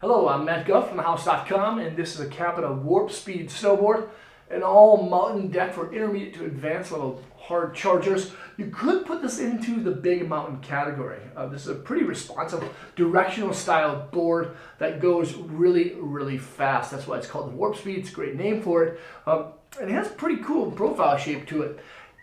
Hello, I'm Matt Guff from thehouse.com, and this is a Capita Warpspeed snowboard, an all mountain deck for intermediate to advanced level hard chargers. You could put this into the big mountain category. This is a pretty responsive directional style board that goes really fast. That's why it's called the Warpspeed. It's a great name for it. And it has a pretty cool profile shape to it.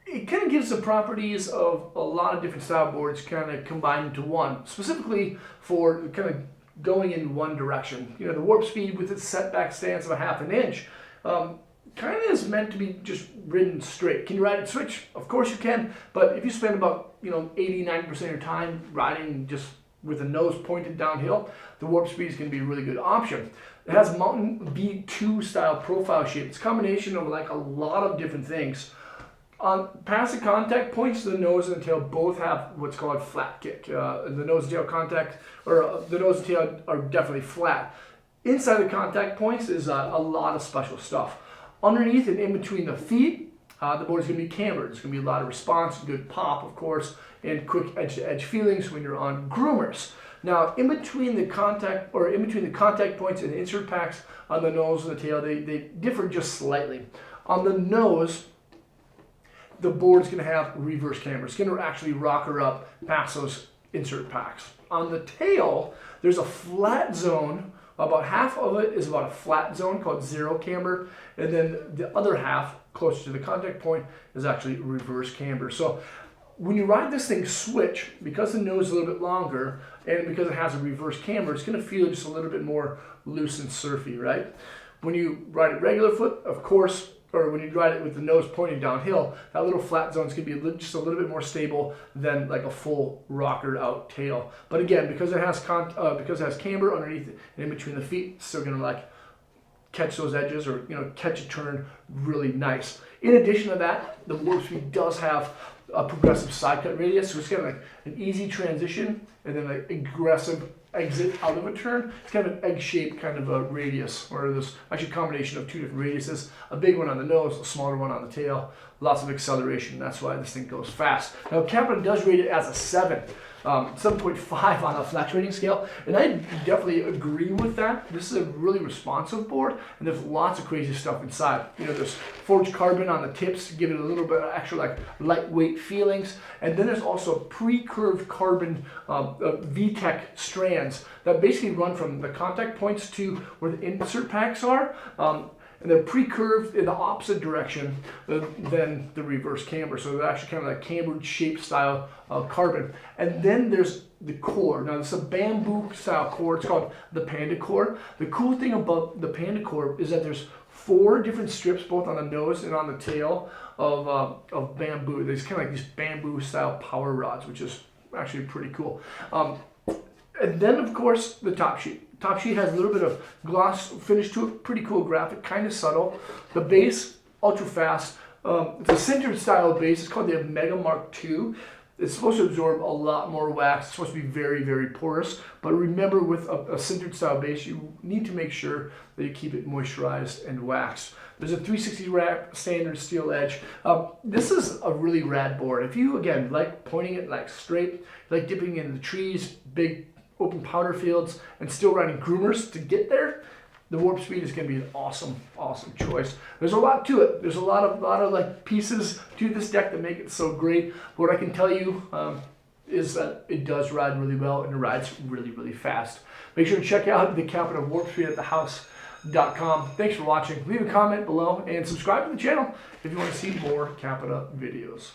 It kind of gives the properties of a lot of different style boards kind of combined into one, specifically for kind of going in one direction. You know, the Warpspeed with its setback stance of a ½ inch kind of is meant to be just ridden straight. Can you ride it switch? Of course you can, but if you spend about 80–90% of your time riding just with the nose pointed downhill, the Warpspeed is going to be a really good option. It has a Mountain B2 style profile shape. It's a combination of like a lot of different things. Past the contact points, the nose and the tail both have what's called flat kick. The nose and tail contact, or the nose and tail are definitely flat. Inside the contact points is a lot of special stuff. Underneath and in between the feet, the board is going to be cambered. There's going to be a lot of response, good pop, of course, and quick edge-to-edge feelings when you're on groomers. Now, in between the contact points and insert packs on the nose and the tail, they differ just slightly. On the nose, the board's going to have reverse camber. It's going to actually rock her up past those insert packs. On the tail, there's a flat zone. About half of it is about a flat zone called zero camber, and then the other half, closer to the contact point, is actually reverse camber. So when you ride this thing switch, because the nose is a little bit longer and because it has a reverse camber, it's going to feel just a little bit more loose and surfy, right? When you ride it regular foot, of course, or when you ride it with the nose pointing downhill, that little flat zone is going to be just a little bit more stable than like a full rocker out tail. But again, because it has camber underneath and in between the feet, it's still going to like catch those edges or catch a turn really nice. In addition to that, the Warpspeed does have a progressive side cut radius, so it's kind of like an easy transition and then an aggressive exit out of a turn. It's kind of an egg-shaped kind of a radius, or there's actually a combination of two different radiuses, a big one on the nose, a smaller one on the tail, lots of acceleration. That's why this thing goes fast. Now, Capita does rate it as a 7.5 on a flex rating scale, and I definitely agree with that. This is a really responsive board, and there's lots of crazy stuff inside. There's forged carbon on the tips to give it a little bit of extra like lightweight feelings, and then there's also pre-curved carbon VTEC strands that basically run from the contact points to where the insert packs are. And they're pre-curved in the opposite direction than the reverse camber. So they're actually kind of like cambered shape style carbon. And then there's the core. Now this is a bamboo style core. It's called the Panda core. The cool thing about the Panda core is that there's 4 different strips, both on the nose and on the tail of bamboo. There's kind of like these bamboo style power rods, which is actually pretty cool. And then of course the top sheet. Top sheet has a little bit of gloss finish to it, pretty cool graphic, kind of subtle. The base, ultra fast. It's a sintered style base. It's called the Mega Mark II. It's supposed to absorb a lot more wax. It's supposed to be very porous. But remember, with a sintered style base, you need to make sure that you keep it moisturized and waxed. There's a 360 wrap standard steel edge. This is a really rad board. If you, again, like pointing it like straight, like dipping in the trees, big open powder fields, and still riding groomers to get there, the Warpspeed is going to be an awesome choice. There's a lot to it. There's a lot of like pieces to this deck that make it so great. But what I can tell you is that it does ride really well, and it rides really fast. Make sure to check out the Capita Warpspeed at thehouse.com. Thanks for watching. Leave a comment below and subscribe to the channel if you want to see more Capita videos.